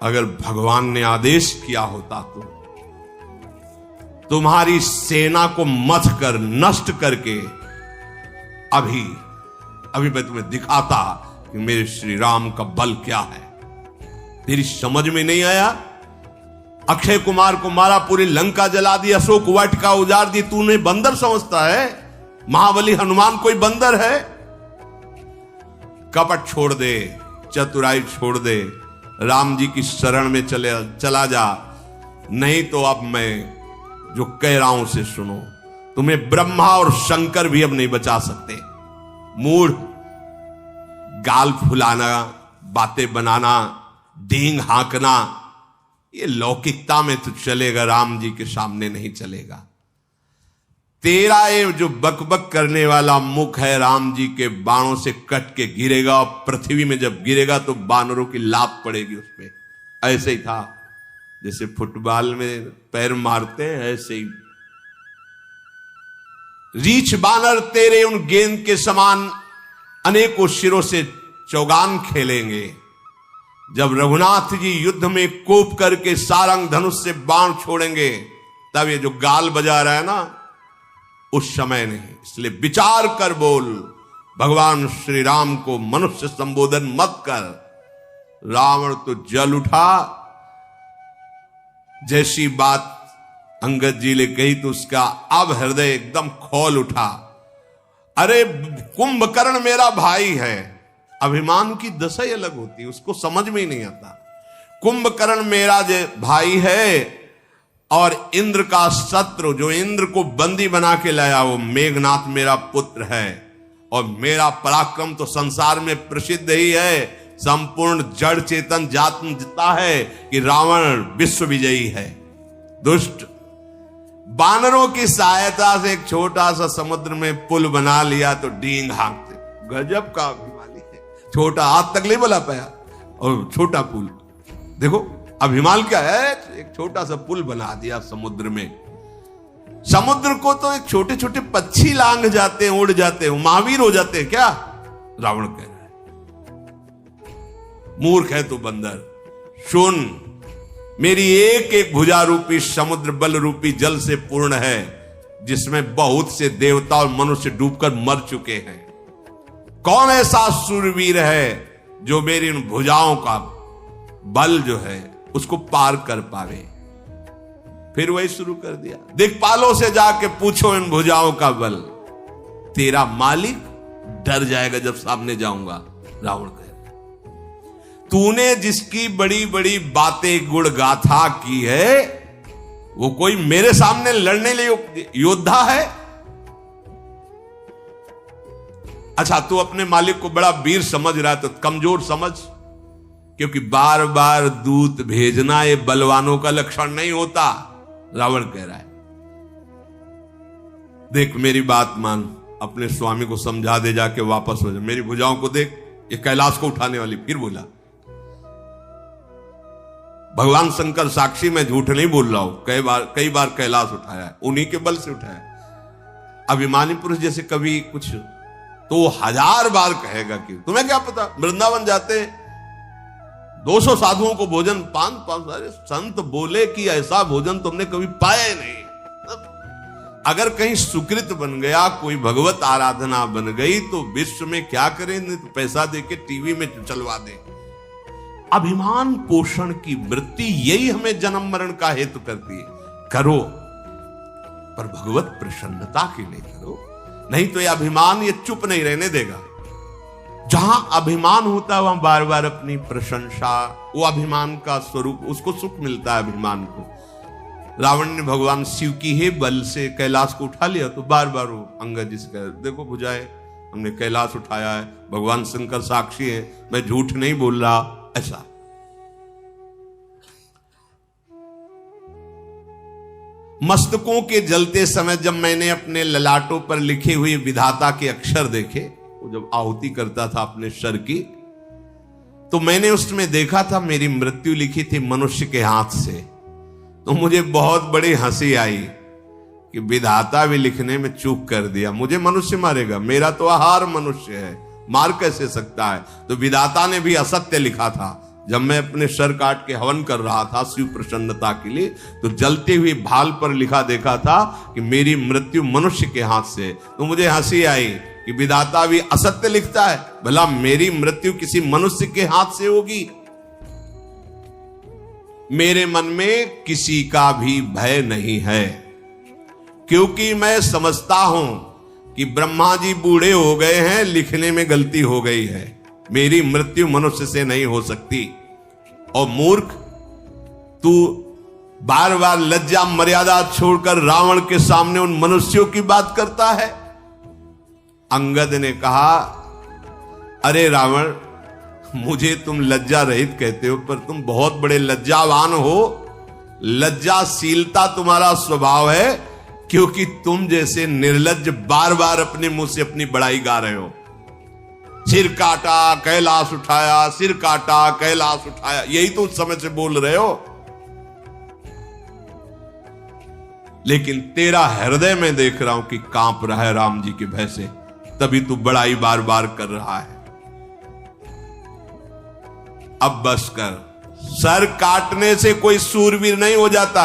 अगर भगवान ने आदेश किया होता तो तुम्हारी सेना को मथ कर नष्ट करके अभी मैं तुम्हें दिखाता कि मेरे श्री राम का बल क्या है। तेरी समझ में नहीं आया? अक्षय कुमार को मारा, पूरी लंका जला दी, अशोक वाटिका उजाड़ दी, तूने बंदर समझता है? महाबली हनुमान कोई बंदर है? कपट छोड़ दे, चतुराई छोड़ दे, राम जी की शरण में चला जा, नहीं तो अब मैं जो कह रहा हूं उसे सुनो। तुम्हें ब्रह्मा और शंकर भी अब नहीं बचा सकते। मूढ़, गाल फुलाना, बातें बनाना, डींग हाँकना, ये लौकिकता में तो चलेगा, राम जी के सामने नहीं चलेगा। तेरा ये जो बकबक करने वाला मुख है, राम जी के बाणों से कट के गिरेगा, और पृथ्वी में जब गिरेगा तो बानरों की लात पड़ेगी उस पे। ऐसे ही था, जैसे फुटबॉल में पैर मारते हैं, ऐसे ही रीछ बानर तेरे उन गेंद के समान अनेकों शिरों से चौगान खेलेंगे। जब रघुनाथ जी युद्ध में कोप करके सारंग धनुष से बाण छोड़ेंगे, तब ये जो गाल बजा रहा है ना, उस समय नहीं। इसलिए विचार कर बोल, भगवान श्री राम को मनुष्य संबोधन मत कर। रावण तो जल उठा, जैसी बात अंगद जी ने कही तो उसका अब हृदय एकदम खौल उठा। अरे कुंभकर्ण मेरा भाई है। अभिमान की दशा ही अलग होती है, उसको समझ में ही नहीं आता। कुंभकर्ण मेरा जो भाई है, और इंद्र का शत्रु जो इंद्र को बंदी बना के लाया, वो मेघनाथ मेरा पुत्र है। और मेरा पराक्रम तो संसार में प्रसिद्ध ही है, संपूर्ण जड़ चेतन जानता है कि रावण विश्व विजयी है। दुष्ट बानरों की सहायता से एक छोटा सा समुद्र में पुल बना लिया तो डींग हाँकते। गजब का अभिमानी है, छोटा हाथ तक नहीं बना पाया और छोटा पुल। देखो अभिमान क्या है, एक छोटा सा पुल बना दिया समुद्र में। समुद्र को तो एक छोटे छोटे पक्षी लांघ जाते हैं, उड़ जाते हैं, महावीर हो जाते हैं क्या? रावण कह रहा है मूर्ख है तू बंदर, सुन मेरी एक एक भुजा रूपी समुद्र बल रूपी जल से पूर्ण है, जिसमें बहुत से देवता और मनुष्य डूबकर मर चुके हैं। कौन ऐसा सूरवीर है जो मेरी इन भुजाओं का बल जो है उसको पार कर पावे? फिर वही शुरू कर दिया, दिक्पालों से जाके पूछो इन भुजाओं का बल, तेरा मालिक डर जाएगा जब सामने जाऊंगा। रावण कह तूने जिसकी बड़ी बड़ी बातें गुण गाथा की है, वो कोई मेरे सामने लड़ने लिए योद्धा है? अच्छा तू अपने मालिक को बड़ा वीर समझ रहा है तो कमजोर समझ, क्योंकि बार बार दूत भेजना ये बलवानों का लक्षण नहीं होता। रावण कह रहा है देख मेरी बात मान, अपने स्वामी को समझा दे, जाके वापस हो जा, मेरी भुजाओं को देख, ये कैलाश को उठाने वाली। फिर बोला भगवान शंकर साक्षी, मैं झूठ नहीं बोल रहा हूं, कई बार कैलाश उठाया है, उन्हीं के बल से उठाया। अभिमानी पुरुष जैसे कभी कुछ तो 1000 बार कहेगा कि तुम्हें क्या पता, वृंदावन जाते 200 साधुओं को भोजन पान सारे संत बोले कि ऐसा भोजन तुमने कभी पाया नहीं। अगर कहीं सुकृत बन गया, कोई भगवत आराधना बन गई तो विश्व में क्या करें, नहीं तो पैसा देके टीवी में चलवा दे। अभिमान पोषण की वृत्ति यही हमें जन्म मरण का हेतु करती है। करो पर भगवत प्रसन्नता के लिए करो, नहीं तो यह अभिमान ये चुप नहीं रहने देगा। जहां अभिमान होता है वहां बार बार अपनी प्रशंसा, वो अभिमान का स्वरूप, उसको सुख मिलता है अभिमान को। रावण ने भगवान शिव की ही बल से कैलाश को उठा लिया तो बार बार वो अंगद जी से कह, देखो भुजाए हमने कैलाश उठाया है, भगवान शंकर साक्षी है, मैं झूठ नहीं बोल रहा। ऐसा मस्तकों के जलते समय जब मैंने अपने ललाटों पर लिखे हुए विधाता के अक्षर देखे, वो जब आहुति करता था अपने सर की, तो मैंने उसमें देखा था मेरी मृत्यु लिखी थी मनुष्य के हाथ से। तो मुझे बहुत बड़ी हंसी आई कि विधाता भी लिखने में चूक कर दिया, मुझे मनुष्य मारेगा, मेरा तो आहार मनुष्य है, मार कैसे सकता है। तो विधाता ने भी असत्य लिखा था। जब मैं अपने सर काट के हवन कर रहा था शिव प्रसन्नता के लिए, तो जलते हुए भाल पर लिखा देखा था कि मेरी मृत्यु मनुष्य के हाथ से। तो मुझे हंसी आई कि विधाता भी असत्य लिखता है, भला मेरी मृत्यु किसी मनुष्य के हाथ से होगी। मेरे मन में किसी का भी भय नहीं है, क्योंकि मैं समझता हूं कि ब्रह्मा जी बूढ़े हो गए हैं, लिखने में गलती हो गई है, मेरी मृत्यु मनुष्य से नहीं हो सकती। और मूर्ख, तू बार बार लज्जा मर्यादा छोड़कर रावण के सामने उन मनुष्यों की बात करता है। अंगद ने कहा, अरे रावण, मुझे तुम लज्जा रहित कहते हो, पर तुम बहुत बड़े लज्जावान हो। लज्जाशीलता तुम्हारा स्वभाव है, क्योंकि तुम जैसे निर्लज्ज बार बार अपने मुंह से अपनी बड़ाई गा रहे हो। सिर काटा कैलाश उठाया, सिर काटा कैलाश उठाया, यही तो उस समय से बोल रहे हो। लेकिन तेरा हृदय में देख रहा हूं कि कांप रहा है राम जी के भय से, तभी तू बड़ाई बार बार कर रहा है। अब बस कर, सर काटने से कोई सूरवीर नहीं हो जाता,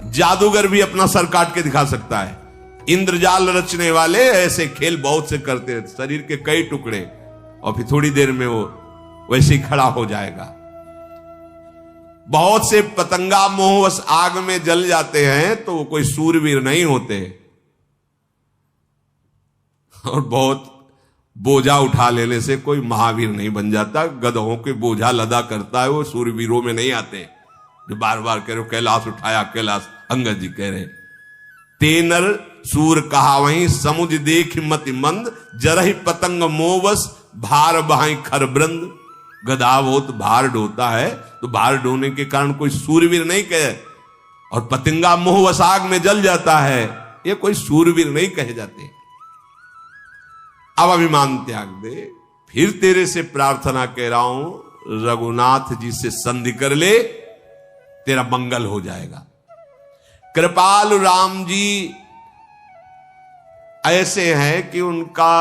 जादूगर भी अपना सर काट के दिखा सकता है। इंद्रजाल रचने वाले ऐसे खेल बहुत से करते हैं, शरीर के कई टुकड़े, और फिर थोड़ी देर में वो वैसे ही खड़ा हो जाएगा। बहुत से पतंगा मोहवश आग में जल जाते हैं तो वो कोई सूरवीर नहीं होते। और बहुत बोझा उठा लेने से कोई महावीर नहीं बन जाता। गधों के बोझा लदा करता है वो सूरवीरों में नहीं आते। जो बार बार कह रहे हो कैलाश उठाया कैलाश, अंगद जी कह रहे तेनर सूर कहावहीं समुझ देख मति मंद जरहि पतंग मोवस भार बहाई खर ब्रंद। गधा वो तो भार ढोता है, तो भार ढोने के कारण कोई सूरवीर नहीं कहे, और पतंगा मोहवश आग में जल जाता है, ये कोई सूरवीर नहीं कहे जाते। अब अभिमान त्याग दे, फिर तेरे से प्रार्थना कह रहा हूं, रघुनाथ जी से संधि कर ले, तेरा मंगल हो जाएगा। कृपालु राम जी ऐसे हैं कि उनका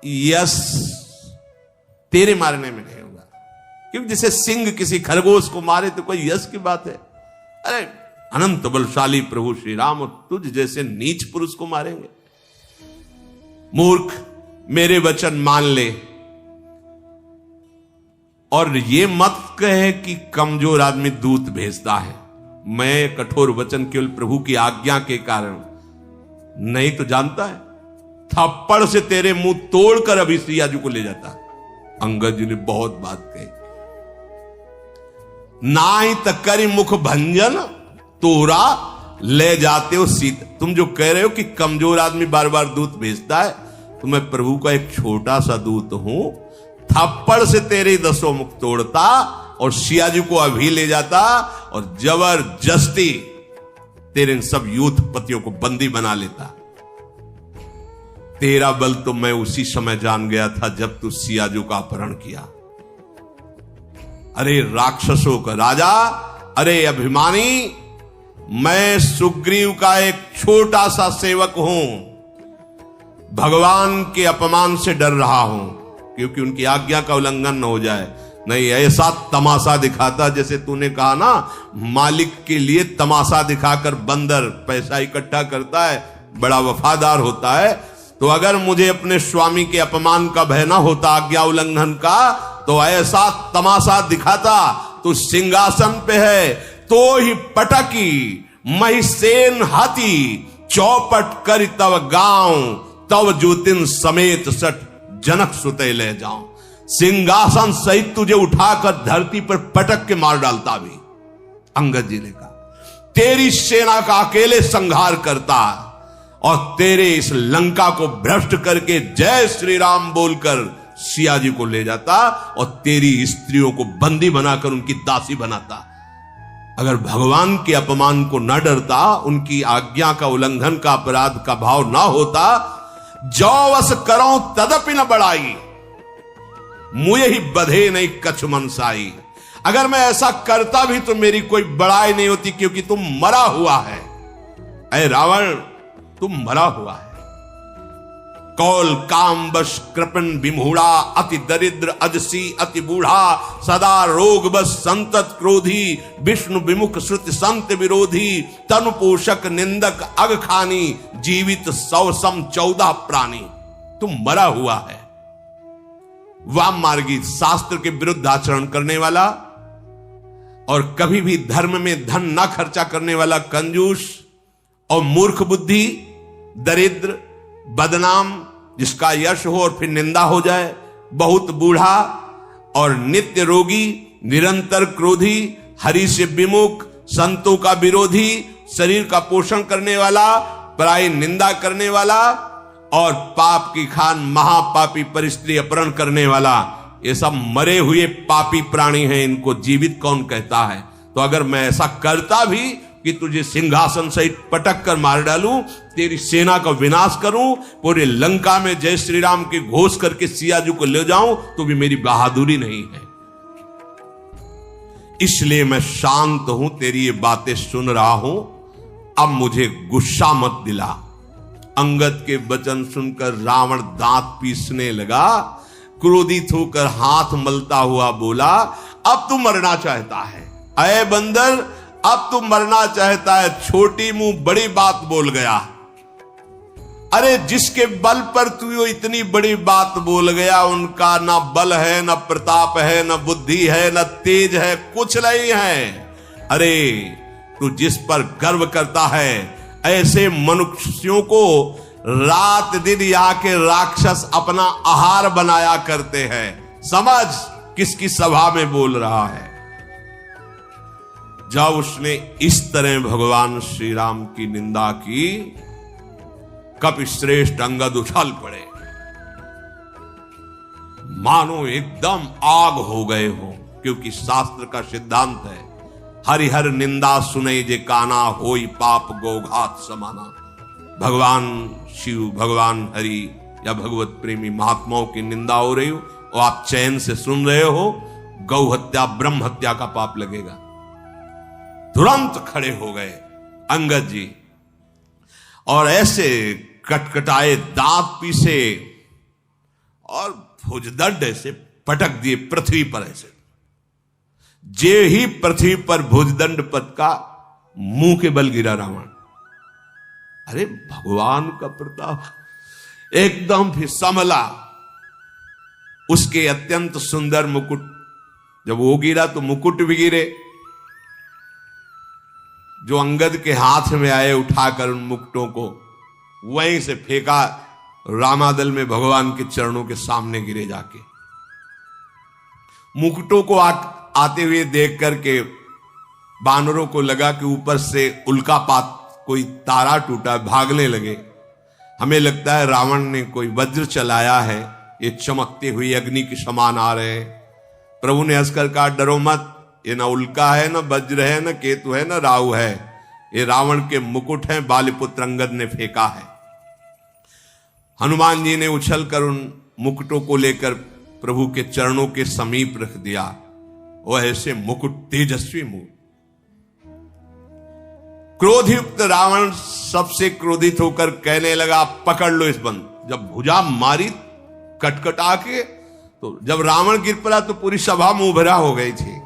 यश तेरे मारने में नहीं होगा, क्योंकि जैसे सिंह किसी खरगोश को मारे तो कोई यश की बात है। अरे अनंत बलशाली प्रभु श्री राम तुझ जैसे नीच पुरुष को मारेंगे? मूर्ख, मेरे वचन मान ले, और ये मत कहे कि कमजोर आदमी दूत भेजता है। मैं कठोर वचन केवल प्रभु की आज्ञा के कारण, नहीं तो जानता है थप्पड़ से तेरे मुंह तोड़कर अभी सियाजू को ले जाता। अंगद जी ने बहुत बात कही, ना ही तकरी मुख भंजन तोरा ले जाते हो सीत। तुम जो कह रहे हो कि कमजोर आदमी बार बार दूत भेजता है, तो मैं प्रभु का एक छोटा सा दूत हूं, थप्पड़ से तेरे 10 मुख तोड़ता और सियाजी को अभी ले जाता और जबरदस्ती तेरे सब यूथ पतियों को बंदी बना लेता। तेरा बल तो मैं उसी समय जान गया था जब तू सियाजू का अपहरण किया। अरे राक्षसों का राजा, अरे अभिमानी, मैं सुग्रीव का एक छोटा सा सेवक हूं, भगवान के अपमान से डर रहा हूं, क्योंकि उनकी आज्ञा का उल्लंघन न हो जाए। नहीं, ऐसा तमाशा दिखाता, जैसे तूने कहा ना, मालिक के लिए तमाशा दिखाकर बंदर पैसा इकट्ठा करता है, बड़ा वफादार होता है। तो अगर मुझे अपने स्वामी के अपमान का भय ना होता, आज्ञा उल्लंघन का, तो ऐसा तमाशा दिखाता। तू सिंहासन पे है तो ही पटकी महिसेन हाथी चौपट कर तव गांव तव ज्योतिन समेत सठ जनक सुते ले जाऊं। सिंहासन सहित तुझे उठाकर धरती पर पटक के मार डालता। भी अंगद जी ने कहा, तेरी सेना का अकेले संहार करता और तेरे इस लंका को भ्रष्ट करके जय श्री राम बोलकर सियाजी को ले जाता और तेरी स्त्रियों को बंदी बनाकर उनकी दासी बनाता। अगर भगवान के अपमान को न डरता, उनकी आज्ञा का उल्लंघन का अपराध का भाव ना होता, जो वस करो तदपि न बढ़ाई, मुझे ही बधे नहीं कछ मनसाई। अगर मैं ऐसा करता भी तो मेरी कोई बड़ाई नहीं होती, क्योंकि तुम मरा हुआ है। ऐ रावण, तुम मरा हुआ है। कौल काम बश कृपण विमूढ़ा अति दरिद्र अजसी अति बूढ़ा सदा रोग बस संतत क्रोधी विष्णु विमुख श्रुति संत विरोधी तनु पोषक निंदक अग खानी जीवित 100 सम 14 प्राणी। तुम मरा हुआ है। वाम मार्गी, शास्त्र के विरुद्ध आचरण करने वाला और कभी भी धर्म में धन ना खर्चा करने वाला कंजूस और मूर्ख बुद्धि, दरिद्र, बदनाम, जिसका यश हो और फिर निंदा हो जाए, बहुत बूढ़ा और नित्य रोगी, निरंतर क्रोधी, हरि से विमुख, संतों का विरोधी, शरीर का पोषण करने वाला, पराई निंदा करने वाला और पाप की खान महापापी परिस्त्री अपहरण करने वाला, ये सब मरे हुए पापी प्राणी हैं। इनको जीवित कौन कहता है? तो अगर मैं ऐसा करता भी कि तुझे सिंहासन सहित पटक कर मार डालूं, तेरी सेना का विनाश करूं, पूरे लंका में जय श्री राम के घोष करके सियाजू को ले जाऊं, तो भी मेरी बहादुरी नहीं है। इसलिए मैं शांत हूं, तेरी ये बातें सुन रहा हूं। अब मुझे गुस्सा मत दिला। अंगद के वचन सुनकर रावण दांत पीसने लगा, क्रोधित होकर हाथ मलता हुआ बोला, अब तू मरना चाहता है? अय बंदर, अब तू मरना चाहता है? छोटी मुंह बड़ी बात बोल गया। अरे जिसके बल पर तू इतनी बड़ी बात बोल गया, उनका ना बल है, ना प्रताप है, ना बुद्धि है, ना तेज है, कुछ नहीं है। अरे तू जिस पर गर्व करता है, ऐसे मनुष्यों को रात दिन यहाँ के राक्षस अपना आहार बनाया करते हैं। समझ किसकी सभा में बोल रहा है। जब उसने इस तरह भगवान श्री राम की निंदा की, कपिश्रेष्ठ अंगद उछल पड़े, मानो एकदम आग हो गए हो। क्योंकि शास्त्र का सिद्धांत है, हरिहर निंदा सुने जे काना, होई पाप गोघात समाना। भगवान शिव, भगवान हरि या भगवत प्रेमी महात्माओं की निंदा हो रही हो और आप चैन से सुन रहे हो, गौ हत्या ब्रह्म हत्या का पाप लगेगा। तुरंत खड़े हो गए अंगद जी और ऐसे कटकटाए, दांत पीसे और भुजदंड ऐसे पटक दिए पृथ्वी पर। ऐसे जे ही पृथ्वी पर भुजदंड पद का, मुंह के बल गिरा रावण। अरे भगवान का प्रताप, एकदम फिर संभला। उसके अत्यंत सुंदर मुकुट, जब वो गिरा तो मुकुट भी गिरे, जो अंगद के हाथ में आए, उठाकर उन मुकुटों को वहीं से फेंका, रामादल में भगवान के चरणों के सामने गिरे जाके। मुकुटों को आते हुए देख करके बानरों को लगा कि ऊपर से उल्कापात, कोई तारा टूटा, भागने लगे। हमें लगता है रावण ने कोई वज्र चलाया है, ये चमकते हुए अग्नि के समान आ रहे हैं। प्रभु ने हंसकर कहा, डरो मत, ये ना उल्का है, ना वज्र है, ना केतु है, ना राहु है, ये रावण के मुकुट हैं, बालिपुत्र अंगद ने फेंका है। हनुमान जी ने उछलकर उन मुकुटों को लेकर प्रभु के चरणों के समीप रख दिया। वो ऐसे मुकुट, तेजस्वी मुकुट। क्रोधयुक्त रावण सबसे क्रोधित होकर कहने लगा, पकड़ लो इस बंद। जब भुजा मारी कटकटा के, तो जब रावण गिर पड़ा तो पूरी सभा मुंह भरा हो गई थी।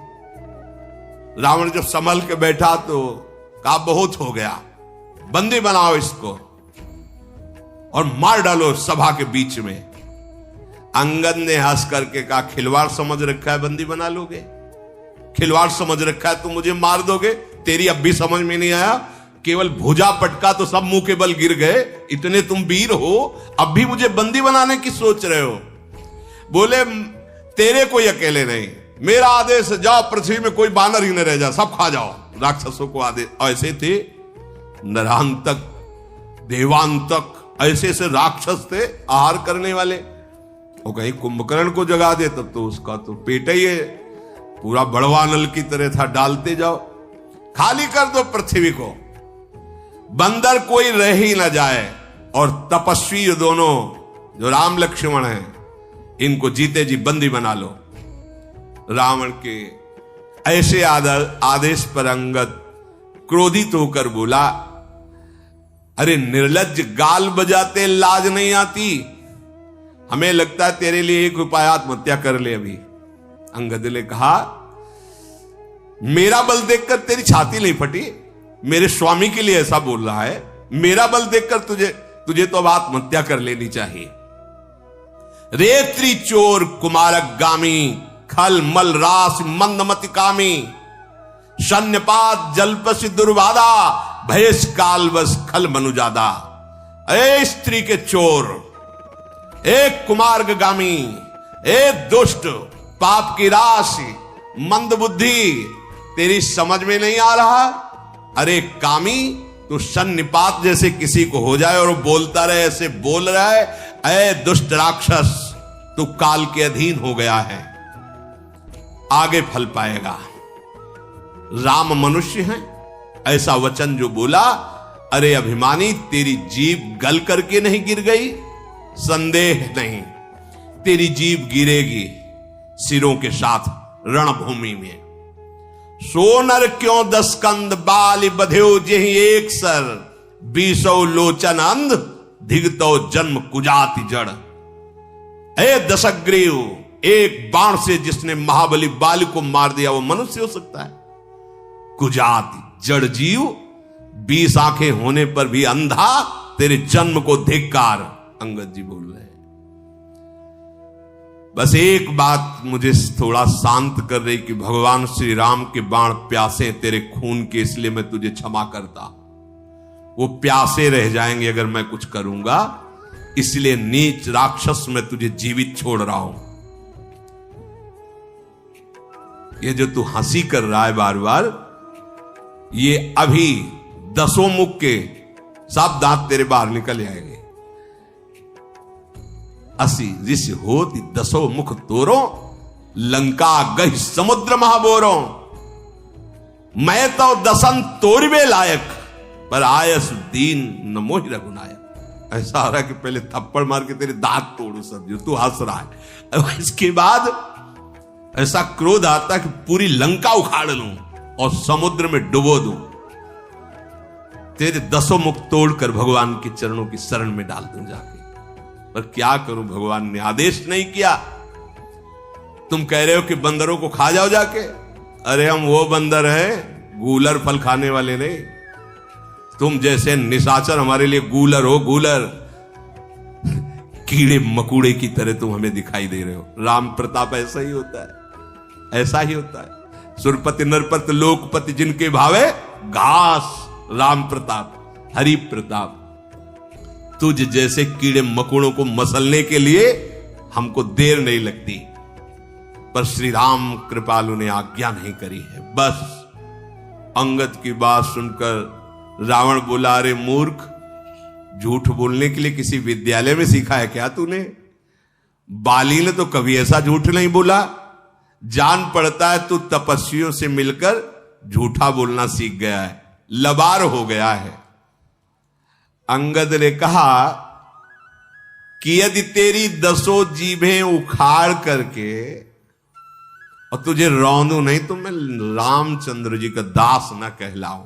रावण जब संभल के बैठा तो कहा, बहुत हो गया, बंदी बनाओ इसको और मार डालो सभा के बीच में। अंगद ने हंस करके कहा, खिलवाड़ समझ रखा है, बंदी बना लोगे? खिलवाड़ समझ रखा है, तुम मुझे मार दोगे? तेरी अब भी समझ में नहीं आया? केवल भुजा पटका तो सब मुंह के बल गिर गए, इतने तुम वीर हो, अब भी मुझे बंदी बनाने की सोच रहे हो? बोले, तेरे कोई अकेले नहीं, मेरा आदेश, जाओ पृथ्वी में कोई बानर ही न रह जा, सब खा जाओ। राक्षसों को आदेश। ऐसे थे नरांतक, देवांतक, ऐसे ऐसे राक्षस थे आहार करने वाले। वो कहीं कुंभकर्ण को जगा दे तब तो उसका तो पेट ही है, पूरा बड़वा नल की तरह था, डालते जाओ, खाली कर दो पृथ्वी को, बंदर कोई रह ही ना जाए। और तपस्वी दोनों जो राम लक्ष्मण हैं, इनको जीते जी बंदी बना लो। रावण के ऐसे आदेश पर अंगद क्रोधित होकर बोला, अरे निर्लज्ज, गाल बजाते लाज नहीं आती? हमें लगता है तेरे लिए एक उपाय, आत्महत्या कर ले अभी। अंगद ने कहा, मेरा बल देखकर तेरी छाती नहीं फटी? मेरे स्वामी के लिए ऐसा बोल रहा है? मेरा बल देखकर तुझे तो अब आत्महत्या कर लेनी चाहिए। रेत्री चोर कुमारक गामी, खल मल रास मंदमति कामी, शन्यपात जलपसि दुर्वादा, भयस काल बस खल मनुजादा। ए स्त्री के चोर, एक कुमार्गामी, एक दुष्ट, पाप की राशि, मंद बुद्धि, तेरी समझ में नहीं आ रहा? अरे कामी, तू सन्निपात जैसे किसी को हो जाए और वो बोलता रहे, ऐसे बोल रहा है, ऐ दुष्ट राक्षस, तू काल के अधीन हो गया है, आगे फल पाएगा। राम मनुष्य है, ऐसा वचन जो बोला, अरे अभिमानी, तेरी जीभ गल करके नहीं गिर गई? संदेह नहीं, तेरी जीभ गिरेगी सिरों के साथ रणभूमि में। सोनर क्यों 10 कंद, बाल बध्यो जेहि एक सर, 20 लोचन अंध, धिगतो जन्म कुजाति जड़। ए दशग्रीव, एक बाण से जिसने महाबली बाल को मार दिया, वो मनुष्य हो सकता है? कुजाति, जड़ जीव, 20 आंखें होने पर भी अंधा, तेरे जन्म को धिक्कार। अंगद जी बोल रहे हैं। बस एक बात मुझे थोड़ा शांत कर रही कि भगवान श्री राम के बाण प्यासे तेरे खून के, इसलिए मैं तुझे क्षमा करता। वो प्यासे रह जाएंगे अगर मैं कुछ करूंगा, इसलिए नीच राक्षस मैं तुझे जीवित छोड़ रहा हूं। ये जो तू हंसी कर रहा है बार बार, ये अभी 10 मुख के सब दांत तेरे बाहर निकल जाएंगे। असी ऋषि होती 10 मुख तोरो, लंका गई समुद्र महाबोरो। मैं तो दसन तोड़वे लायक, पर आयस दीन न मोहि रघुनायक। ऐसा हो रहा है कि पहले थप्पड़ मार के तेरे दांत तोड़ू सब, तू हंस रहा है। इसके बाद ऐसा क्रोध आता कि पूरी लंका उखाड़ लूं और समुद्र में डुबो दूं, तेरे 10 मुख तोड़कर भगवान के चरणों की शरण में डाल दूं जाके। पर क्या करूं, भगवान ने आदेश नहीं किया। तुम कह रहे हो कि बंदरों को खा जाओ जाके। अरे हम वो बंदर हैं, गूलर फल खाने वाले नहीं। तुम जैसे निशाचर हमारे लिए गूलर हो, गूलर। कीड़े मकुड़े की तरह तुम हमें दिखाई दे रहे हो। राम प्रताप ऐसा ही होता है, ऐसा ही होता है। सुरपति नरपति लोकपति जिनके भावे घास। राम प्रताप, हरि प्रताप। तुझ जैसे कीड़े मकोड़ों को मसलने के लिए हमको देर नहीं लगती, पर श्री राम कृपालु ने आज्ञा नहीं करी है। बस अंगद की बात सुनकर रावण बोला, अरे मूर्ख, झूठ बोलने के लिए किसी विद्यालय में सीखा है क्या तूने? बाली ने तो कभी ऐसा झूठ नहीं बोला। जान पड़ता है तू तपस्वियों से मिलकर झूठा बोलना सीख गया है, लबार हो गया है। अंगद ने कहा कि यदि तेरी 10 जीभें उखाड़ करके और तुझे रौंदू नहीं तो मैं रामचंद्र जी का दास न कहलाऊं।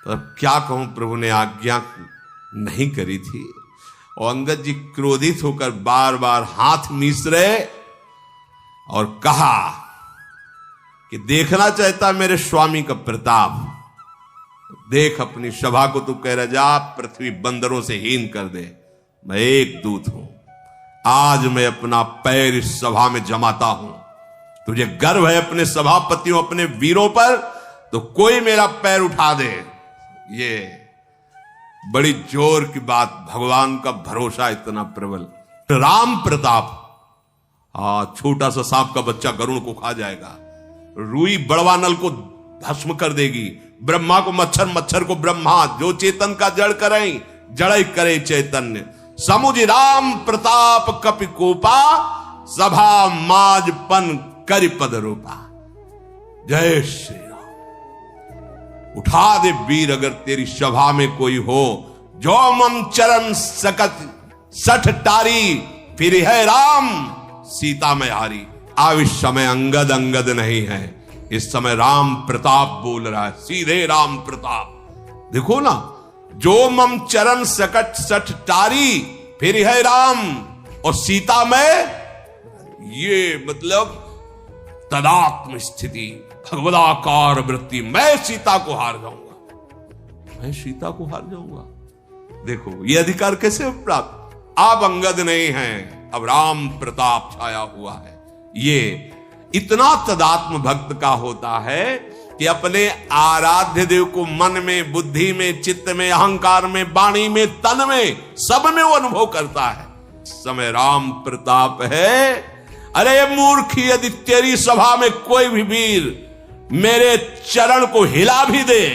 तो अब क्या कहूं, प्रभु ने आज्ञा नहीं करी थी। और अंगद जी क्रोधित होकर बार बार हाथ मीस रहे और कहा कि देखना चाहता मेरे स्वामी का प्रताप, देख अपनी सभा को तू कह रहा, जा पृथ्वी बंदरों से हीन कर दे। मैं एक दूत हूं, आज मैं अपना पैर इस सभा में जमाता हूं। तुझे गर्व है अपने सभापतियों, अपने वीरों पर, तो कोई मेरा पैर उठा दे। ये बड़ी जोर की बात, भगवान का भरोसा इतना प्रबल। राम प्रताप, छोटा सा सांप का बच्चा गरुण को खा जाएगा, रुई बड़वानल को भस्म कर देगी, ब्रह्मा को मच्छर, मच्छर को ब्रह्मा, जो चेतन का जड़ करें जड़ करे चैतन्य। समुझ राम प्रताप कपि कोपा, सभा माजपन करि पद रूपा। जय श्री राम। उठा दे वीर अगर तेरी सभा में कोई हो, जो मम चरण सकत सठ टारी, फिर है राम सीता में हारी। अब इस समय अंगद अंगद नहीं है, इस समय राम प्रताप बोल रहा है, सीधे राम प्रताप। देखो ना, जो मम चरण सकट सठ टारी, फिर है राम और सीता में, ये मतलब तदात्म स्थिति, भगवदाकार वृत्ति। मैं सीता को हार जाऊंगा, मैं सीता को हार जाऊंगा। देखो ये अधिकार कैसे प्राप्त? अब अंगद नहीं है, अब राम प्रताप छाया हुआ है। ये इतना तदात्म भक्त का होता है कि अपने आराध्य देव को मन में, बुद्धि में, चित्त में, अहंकार में, वाणी में, तन में, सब में वो अनुभव करता है। समय राम प्रताप है। अरे मूर्ख, यदि तेरी सभा में कोई भी वीर मेरे चरण को हिला भी दे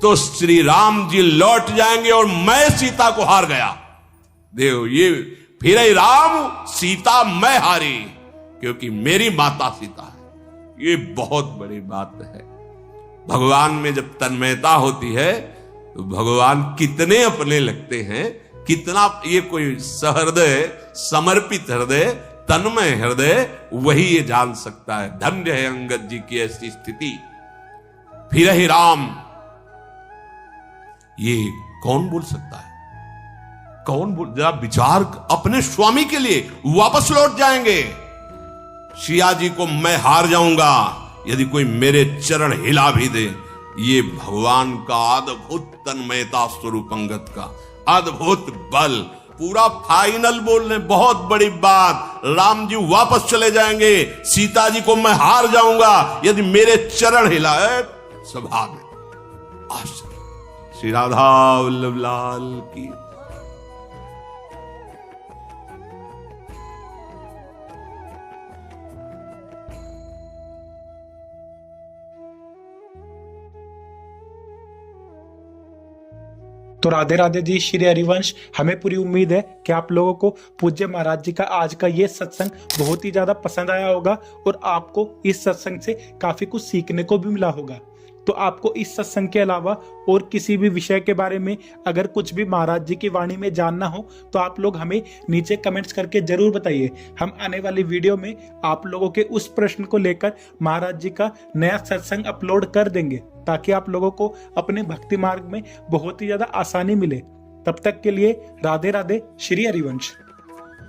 तो श्री राम जी लौट जाएंगे और मैं सीता को हार गया। देव ये फिर राम सीता मैं हारी, क्योंकि मेरी माता सीता है। ये बहुत बड़ी बात है। भगवान में जब तन्मयता होती है तो भगवान कितने अपने लगते हैं, कितना ये कोई सहृदय, समर्पित हृदय, तन्मय हृदय, वही ये जान सकता है। धन्य है अंगद जी की ऐसी स्थिति। फिर ही राम, ये कौन बोल सकता है? कौन बोल? जरा विचार, अपने स्वामी के लिए वापस लौट जाएंगे। सिया जी को मैं हार जाऊंगा यदि कोई मेरे चरण हिला भी दे। ये भगवान का अद्भुत तन्मयता स्वरूप, अंगद का अद्भुत बल, पूरा फाइनल बोल रहे, बहुत बड़ी बात। राम जी वापस चले जाएंगे, सीता जी को मैं हार जाऊंगा यदि मेरे चरण हिलाए सभा में। आश्चर्य। श्री राधा वल्लभ लाल की। तो राधे राधे जी, श्री हरिवंश। हमें पूरी उम्मीद है कि आप लोगों को पूज्य महाराज जी का आज का ये सत्संग बहुत ही ज्यादा पसंद आया होगा और आपको इस सत्संग से काफी कुछ सीखने को भी मिला होगा। तो आपको इस सत्संग के अलावा और किसी भी विषय के बारे में अगर कुछ भी महाराज जी की वाणी में जानना हो तो आप लोग हमें नीचे कमेंट्स करके जरूर बताइए। हम आने वाली वीडियो में आप लोगों के उस प्रश्न को लेकर महाराज जी का नया सत्संग अपलोड कर देंगे, ताकि आप लोगों को अपने भक्ति मार्ग में बहुत ही ज्यादा आसानी मिले। तब तक के लिए राधे राधे, श्री हरिवंश।